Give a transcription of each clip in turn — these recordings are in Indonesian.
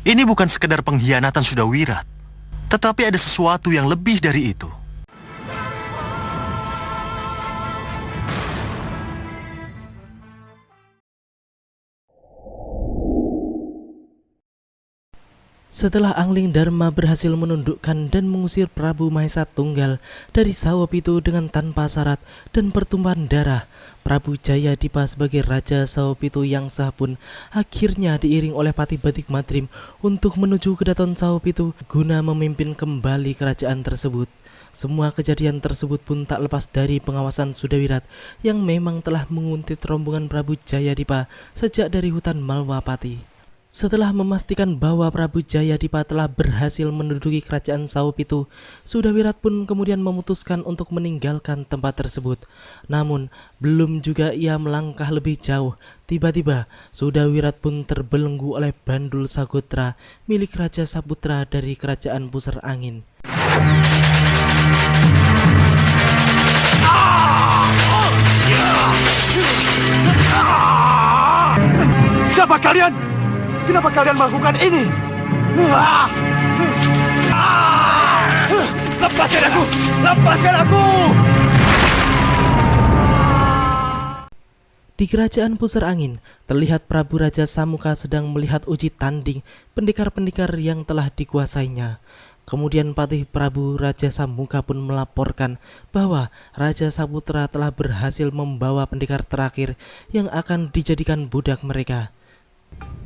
Ini bukan sekedar pengkhianatan Sudawirat, tetapi ada sesuatu yang lebih dari itu. Setelah Angling Dharma berhasil menundukkan dan mengusir Prabu Mahesa Tunggal dari Sawopitu dengan tanpa syarat dan pertumpahan darah, Prabu Jayadipa sebagai Raja Sawopitu yang sah pun akhirnya diiring oleh Pati Batik Madrim untuk menuju ke Daton Sawopitu guna memimpin kembali kerajaan tersebut. Semua kejadian tersebut pun tak lepas dari pengawasan Sudawirat yang memang telah menguntit rombongan Prabu Jayadipa sejak dari hutan Malwapati. Setelah memastikan bahwa Prabu Jayadipa telah berhasil menduduki kerajaan Sawopitu, Sudawirat pun kemudian memutuskan untuk meninggalkan tempat tersebut. Namun, belum juga ia melangkah lebih jauh, tiba-tiba Sudawirat pun terbelenggu oleh Bandul Sagotra milik Raja Saputra dari kerajaan Pusar Angin. Siapa kalian? Kenapa kalian melakukan ini? Lepaskan aku! Lepaskan aku! Di kerajaan Pusar Angin, terlihat Prabu Raja Samuka sedang melihat uji tanding pendekar-pendekar yang telah dikuasainya. Kemudian Patih Prabu Raja Samuka pun melaporkan bahwa Raja Saputra telah berhasil membawa pendekar terakhir yang akan dijadikan budak mereka.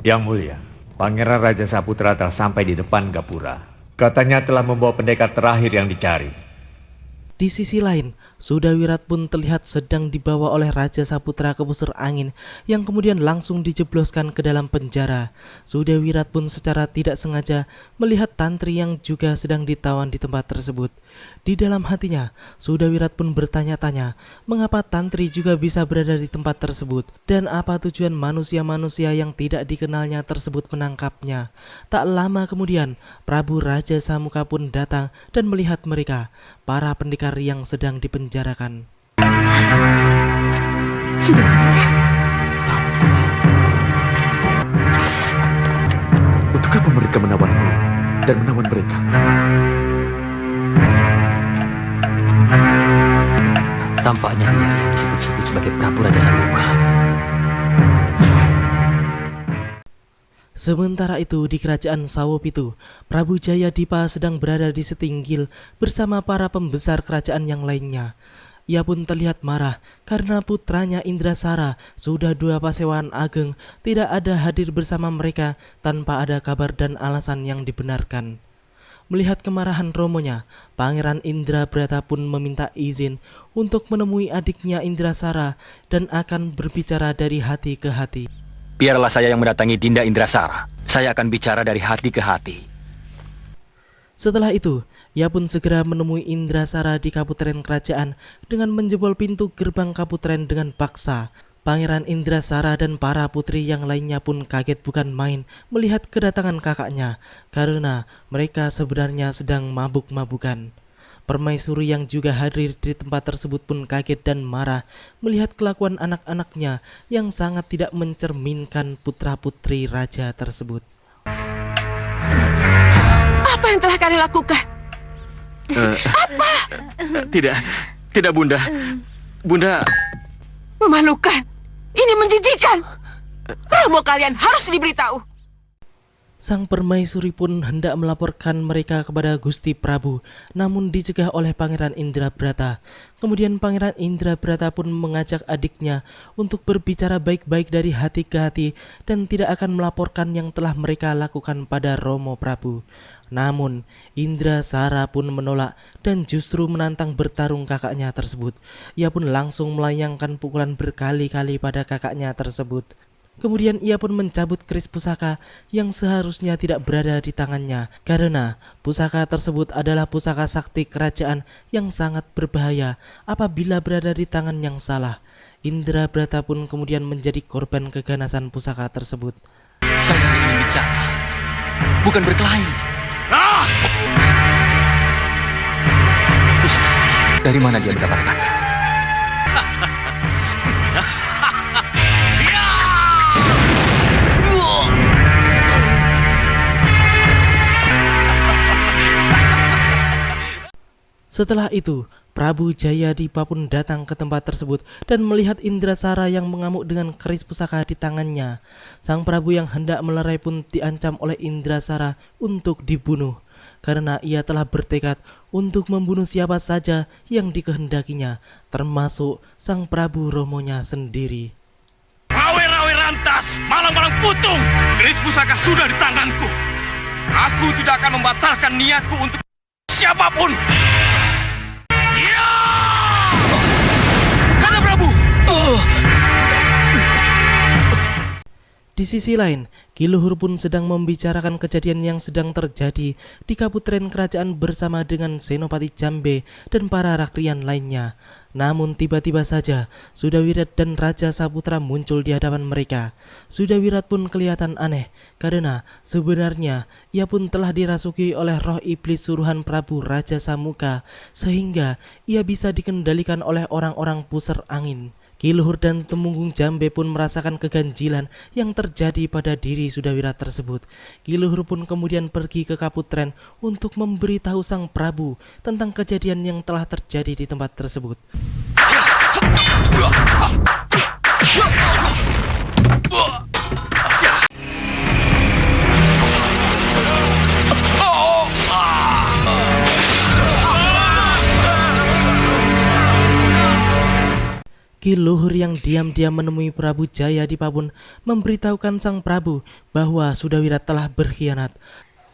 Yang mulia, Pangeran Raja Saputra telah sampai di depan Gapura. Katanya telah membawa pendekar terakhir yang dicari. Di sisi lain, Sudawirat pun terlihat sedang dibawa oleh Raja Saputra ke Pusar Angin yang kemudian langsung dijebloskan ke dalam penjara. Sudawirat pun secara tidak sengaja melihat Tantri yang juga sedang ditawan di tempat tersebut. Di dalam hatinya, Sudawirat pun bertanya-tanya mengapa Tantri juga bisa berada di tempat tersebut dan apa tujuan manusia-manusia yang tidak dikenalnya tersebut menangkapnya. Tak lama kemudian, Prabu Raja Samuka pun datang dan melihat mereka, para pendekar yang sedang dipenjarakan. Untuk apa mereka menawanmu dan menawan mereka? Tampaknya dia yang disebut-sebut sebagai Prabu Raja Samuka. Sementara itu di kerajaan Sawopitu, Prabu Jayadipa sedang berada di setinggil bersama para pembesar kerajaan yang lainnya. Ia pun terlihat marah karena putranya Indrasara sudah 2 pasewan ageng tidak ada hadir bersama mereka tanpa ada kabar dan alasan yang dibenarkan. Melihat kemarahan romonya, Pangeran Indrabrata pun meminta izin untuk menemui adiknya Indrasara dan akan berbicara dari hati ke hati. Biarlah saya yang mendatangi Dinda Indrasara. Saya akan bicara dari hati ke hati. Setelah itu, ia pun segera menemui Indrasara di kaputren kerajaan dengan menjebol pintu gerbang kaputren dengan paksa. Pangeran Indrasara dan para putri yang lainnya pun kaget bukan main melihat kedatangan kakaknya, karena mereka sebenarnya sedang mabuk-mabukan. Permaisuri yang juga hadir di tempat tersebut pun kaget dan marah melihat kelakuan anak-anaknya yang sangat tidak mencerminkan putra-putri raja tersebut. Apa yang telah kalian lakukan? Apa? Tidak Bunda. Bunda... Memalukan. Ini menjijikan. Romo kalian harus diberitahu. Sang permaisuri pun hendak melaporkan mereka kepada Gusti Prabu, namun dicegah oleh Pangeran Indrabrata. Kemudian Pangeran Indrabrata pun mengajak adiknya untuk berbicara baik-baik dari hati ke hati dan tidak akan melaporkan yang telah mereka lakukan pada Romo Prabu. Namun Indrasara pun menolak dan justru menantang bertarung kakaknya tersebut. Ia pun langsung melayangkan pukulan berkali-kali pada kakaknya tersebut. Kemudian ia pun mencabut keris pusaka yang seharusnya tidak berada di tangannya, karena pusaka tersebut adalah pusaka sakti kerajaan yang sangat berbahaya apabila berada di tangan yang salah. Indrabrata pun kemudian menjadi korban keganasan pusaka tersebut. Saya ingin bicara, bukan berkelahi. Pusaka dari mana dia mendapatkannya? Setelah itu, Prabu Jayadipa pun datang ke tempat tersebut dan melihat Indrasara yang mengamuk dengan keris pusaka di tangannya. Sang Prabu yang hendak melerai pun diancam oleh Indrasara untuk dibunuh, karena ia telah bertekad untuk membunuh siapa saja yang dikehendakinya, termasuk Sang Prabu Romonya sendiri. Rawe-rawe rantas, malang-malang putung. Keris pusaka sudah di tanganku. Aku tidak akan membatalkan niatku untuk siapapun. Ya! Kanda Prabu! Di sisi lain, Ki Luhur pun sedang membicarakan kejadian yang sedang terjadi di Kaputren Kerajaan bersama dengan Senopati Jambe dan para rakrian lainnya. Namun tiba-tiba saja Sudawirat dan Raja Saputra muncul di hadapan mereka. Sudawirat pun kelihatan aneh karena sebenarnya ia pun telah dirasuki oleh roh iblis suruhan Prabu Raja Samuka, sehingga ia bisa dikendalikan oleh orang-orang pusar angin. Ki Luhur dan Temunggung Jambe pun merasakan keganjilan yang terjadi pada diri Sudawirat tersebut. Ki Luhur pun kemudian pergi ke Kaputren untuk memberitahu Sang Prabu tentang kejadian yang telah terjadi di tempat tersebut. Ki Luhur yang diam-diam menemui Prabu Jayadipa pun memberitahukan Sang Prabu bahwa Sudawirat telah berkhianat.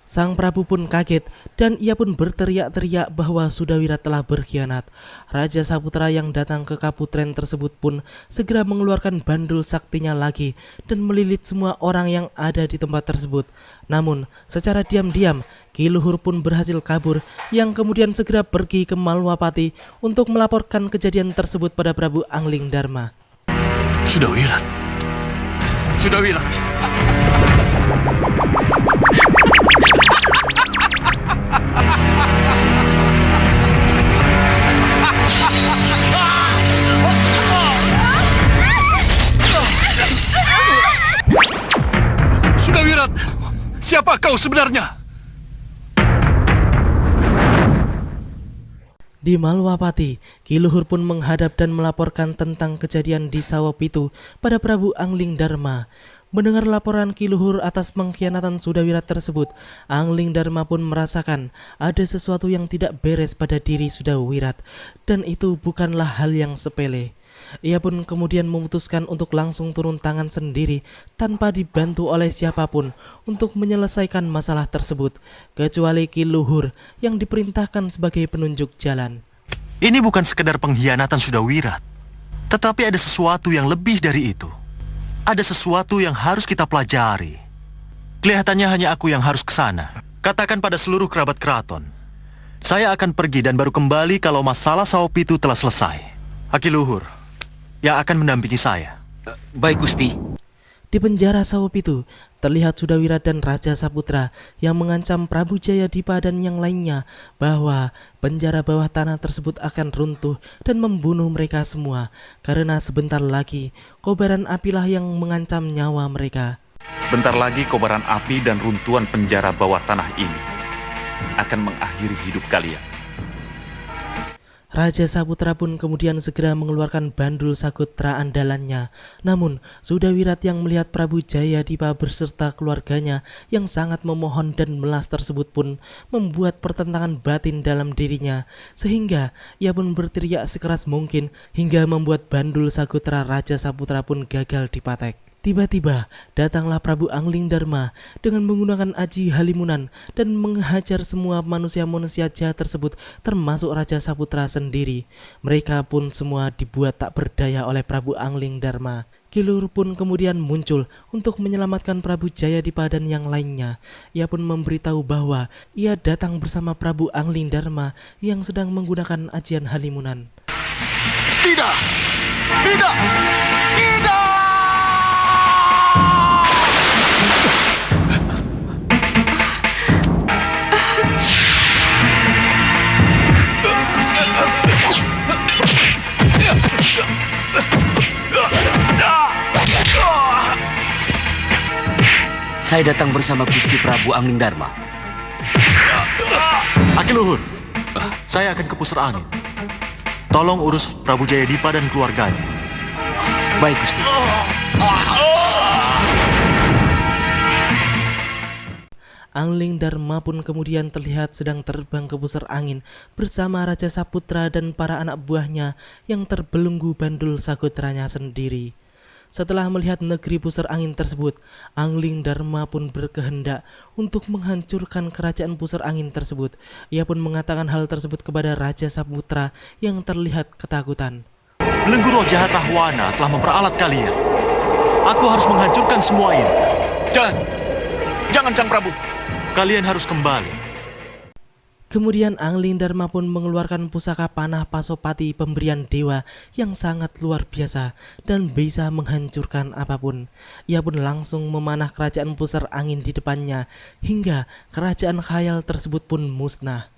Sang Prabu pun kaget dan ia pun berteriak-teriak bahwa Sudawirat telah berkhianat. Raja Saputra yang datang ke Kaputren tersebut pun segera mengeluarkan bandul saktinya lagi dan melilit semua orang yang ada di tempat tersebut. Namun secara diam-diam Ki Luhur pun berhasil kabur, yang kemudian segera pergi ke Malwapati untuk melaporkan kejadian tersebut pada Prabu Angling Darma. Sudawirat. Sudawirat. Sudawirat, siapa kau sebenarnya? Di Malwapati, Ki Luhur pun menghadap dan melaporkan tentang kejadian di Sawapitu pada Prabu Angling Darma. Mendengar laporan Ki Luhur atas pengkhianatan Sudawirat tersebut, Angling Darma pun merasakan ada sesuatu yang tidak beres pada diri Sudawirat, dan itu bukanlah hal yang sepele. Ia pun kemudian memutuskan untuk langsung turun tangan sendiri tanpa dibantu oleh siapapun untuk menyelesaikan masalah tersebut, kecuali Ki Luhur yang diperintahkan sebagai penunjuk jalan. Ini bukan sekedar pengkhianatan Sudawirat, tetapi ada sesuatu yang lebih dari itu. Ada sesuatu yang harus kita pelajari. Kelihatannya hanya aku yang harus ke sana. Katakan pada seluruh kerabat keraton. Saya akan pergi dan baru kembali kalau masalah Sawapitu telah selesai. Ki Luhur yang akan mendampingi saya. Baik, Gusti. Di penjara Sawapitu, terlihat Sudawirat dan Raja Saputra yang mengancam Prabu Jayadipa dan yang lainnya bahwa penjara bawah tanah tersebut akan runtuh dan membunuh mereka semua, karena sebentar lagi kobaran apilah yang mengancam nyawa mereka. Sebentar lagi kobaran api dan runtuhan penjara bawah tanah ini akan mengakhiri hidup kalian. Raja Saputra pun kemudian segera mengeluarkan bandul sakutra andalannya. Namun Sudawirat yang melihat Prabu Jayadipa beserta keluarganya yang sangat memohon dan melas tersebut pun membuat pertentangan batin dalam dirinya, sehingga ia pun berteriak sekeras mungkin hingga membuat bandul sakutra Raja Saputra pun gagal dipatek. Tiba-tiba datanglah Prabu Angling Darma dengan menggunakan aji halimunan dan menghajar semua manusia-manusia jahat tersebut, termasuk Raja Saputra sendiri. Mereka pun semua dibuat tak berdaya oleh Prabu Angling Darma. Ki Luhur pun kemudian muncul untuk menyelamatkan Prabu Jayadipa dan yang lainnya. Ia pun memberitahu bahwa ia datang bersama Prabu Angling Darma yang sedang menggunakan ajian halimunan. Tidak! Tidak! Tidak! Saya datang bersama Gusti Prabu Angling Darma. Ki Luhur, Saya akan ke pusar angin. Tolong urus Prabu Jayadipa dan keluarganya. Baik, Gusti. Angling Dharma pun kemudian terlihat sedang terbang ke pusar angin bersama Raja Saputra dan para anak buahnya yang terbelenggu bandul sakutranya sendiri. Setelah melihat negeri pusar angin tersebut, Angling Dharma pun berkehendak untuk menghancurkan kerajaan pusar angin tersebut. Ia pun mengatakan hal tersebut kepada Raja Saputra yang terlihat ketakutan. Belenggu roh jahat Rahwana telah memperalat kalian. Aku harus menghancurkan semua ini. Jangan Sang Prabu. Kalian harus kembali. Kemudian Angling Dharma pun mengeluarkan pusaka panah Pasopati pemberian dewa yang sangat luar biasa dan bisa menghancurkan apapun. Ia pun langsung memanah kerajaan pusar angin di depannya hingga kerajaan khayal tersebut pun musnah.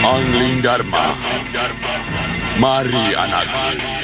Angling Dharma, mari anakku.